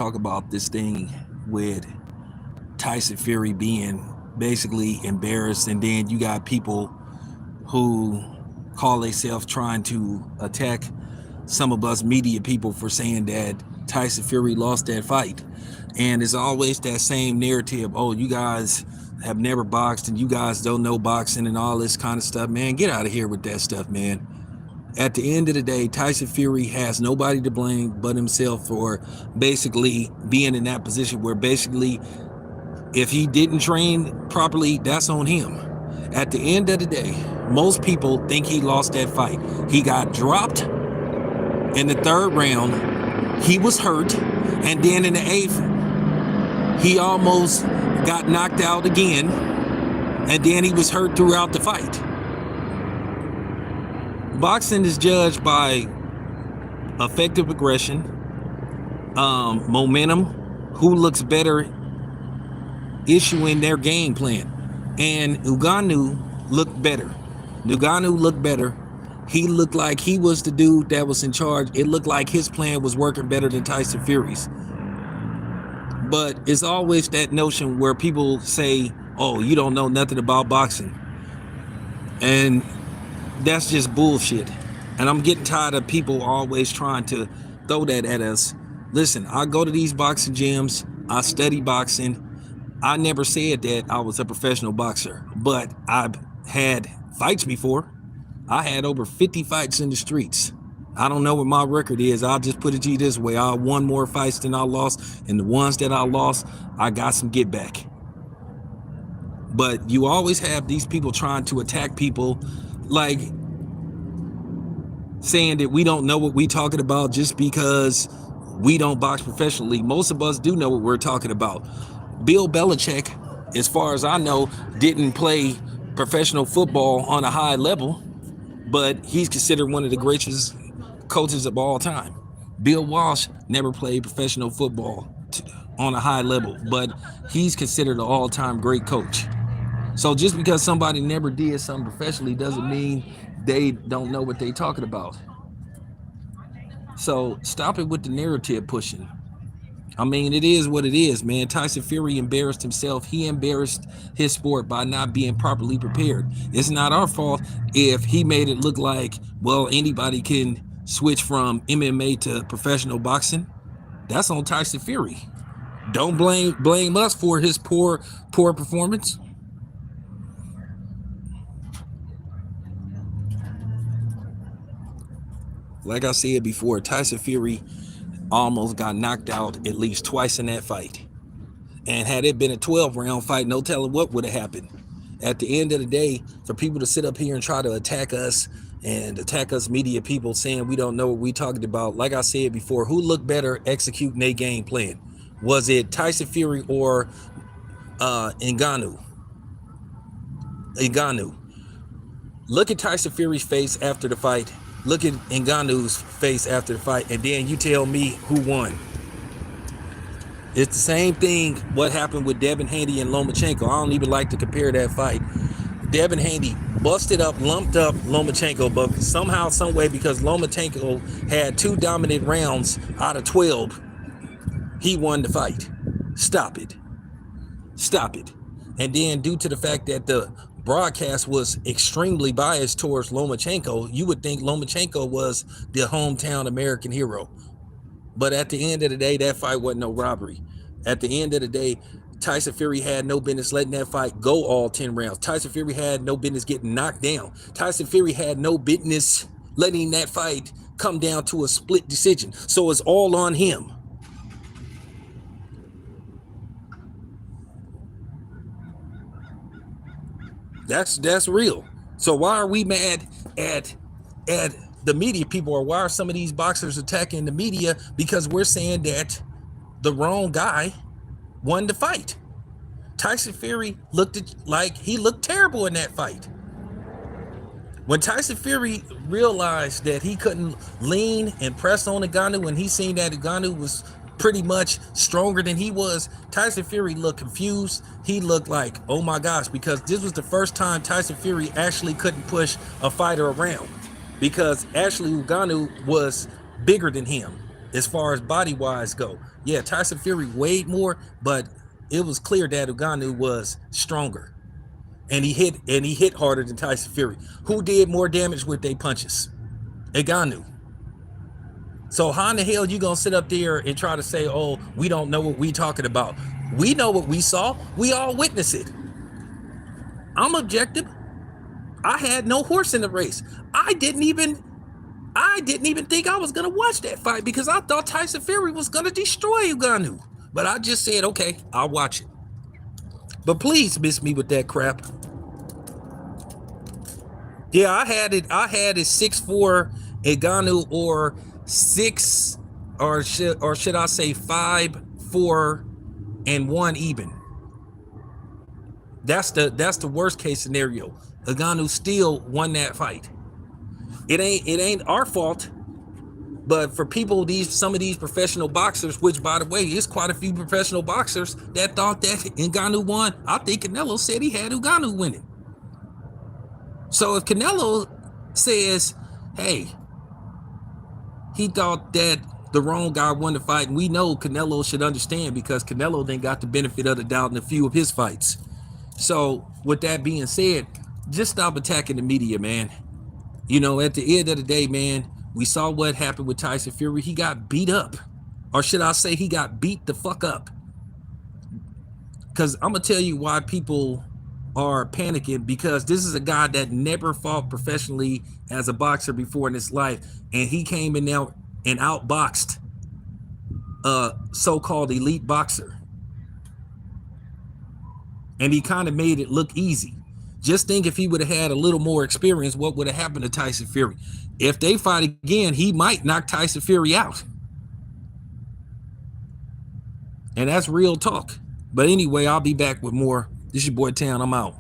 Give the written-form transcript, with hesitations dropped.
talk about this thing with Tyson Fury being basically embarrassed, and then you got people who call themselves trying to attack some of us media people for saying that Tyson Fury lost that fight. And it's always that same narrative. Oh, you guys have never boxed and you guys don't know boxing and all this kind of stuff. Man, get out of here with that stuff, man. At the end of the day, Tyson Fury has nobody to blame but himself for basically being in that position where basically if he didn't train properly, that's on him. At the end of the day, most people think he lost that fight. He got dropped in the third round. He was hurt. And then in the eighth, he almost got knocked out again. And then he was hurt throughout the fight. Boxing is judged by effective aggression, momentum, who looks better issuing their game plan. And Ngannou looked better. Ngannou looked better. He looked like he was the dude that was in charge. It looked like his plan was working better than Tyson Fury's. But it's always that notion where people say, oh, you don't know nothing about boxing. And that's just bullshit. And I'm getting tired of people always trying to throw that at us. Listen, I go to these boxing gyms. I study boxing. I never said that I was a professional boxer, but I've had fights before. I had over 50 fights in the streets. I don't know what my record is. I'll just put it to you this way. I won more fights than I lost, and the ones that I lost, I got some get back. But you always have these people trying to attack people, like saying that we don't know what we're talking about just because we don't box professionally. Most of us do know what we're talking about. Bill Belichick, as far as I know, didn't play professional football on a high level, but he's considered one of the greatest coaches of all time. Bill Walsh never played professional football on a high level, but he's considered an all-time great coach. So just because somebody never did something professionally doesn't mean they don't know what they're talking about. So stop it with the narrative pushing. I mean, it is what it is, man. Tyson Fury embarrassed himself. He embarrassed his sport by not being properly prepared. It's not our fault if he made it look like, well, anybody can switch from MMA to professional boxing. That's on Tyson Fury. Don't blame us for his poor performance. Like I said before, Tyson Fury almost got knocked out at least twice in that fight. And had it been a 12-round fight, no telling what would have happened. At the end of the day, for people to sit up here and try to attack us and attack us media people saying we don't know what we're talking about, like I said before, who looked better executing their game plan? Was it Tyson Fury or Ngannou? Look at Tyson Fury's face after the fight. Look at Ngannou's face after the fight, and then you tell me who won. It's the same thing what happened with Devin Haney and Lomachenko. I don't even like to compare that fight. Devin Haney busted up, lumped up Lomachenko, but somehow, some way, because Lomachenko had 2 dominant rounds out of 12, he won the fight. Stop it. And then due to the fact that the broadcast was extremely biased towards Lomachenko, you would think Lomachenko was the hometown American hero. But at the end of the day, that fight wasn't no robbery. At the end of the day, Tyson Fury had no business letting that fight go all 10 rounds. Tyson Fury had no business getting knocked down. Tyson Fury had no business letting that fight come down to a split decision. So it's all on him. That's real. So why are we mad at the media people, or why are some of these boxers attacking the media? Because we're saying that the wrong guy won the fight. Tyson Fury looked terrible in that fight. When Tyson Fury realized that he couldn't lean and press on Ngannou, and he seen that Ngannou was pretty much stronger than he was, Tyson Fury looked confused. He looked like, oh my gosh, because this was the first time Tyson Fury actually couldn't push a fighter around, because Ashley Ngannou was bigger than him. as far as body wise go. Yeah, Tyson Fury weighed more, but it was clear that Ngannou was stronger. And he hit harder than Tyson Fury. Who did more damage with their punches? Ngannou. So how in the hell you gonna sit up there and try to say, oh, we don't know what we talking about? We know what we saw. We all witnessed it. I'm objective. I had no horse in the race. I didn't even think I was gonna watch that fight because I thought Tyson Fury was gonna destroy Ngannou. But I just said, okay, I'll watch it. But please miss me with that crap. Yeah, I had it 6'4" Ngannou or 6 or should I say 5'4" and 1 even. That's the worst case scenario. Ngannou still won that fight. It ain't our fault. But for people, some of these professional boxers, which by the way, is quite a few professional boxers that thought that Ngannou won. I think Canelo said he had Ngannou winning. So if Canelo says, hey, he thought that the wrong guy won the fight, and we know Canelo should understand because Canelo then got the benefit of the doubt in a few of his fights. So with that being said, just stop attacking the media, man. You know, at the end of the day, man, we saw what happened with Tyson Fury. He got beat up. Or should I say he got beat the fuck up? Because I'm going to tell you why people are panicking, because this is a guy that never fought professionally as a boxer before in his life. And he came in now and outboxed a so-called elite boxer. And he kind of made it look easy. Just think if he would have had a little more experience, what would have happened to Tyson Fury? If they fight again, he might knock Tyson Fury out. And that's real talk. But anyway, I'll be back with more. This is your boy Town. I'm out.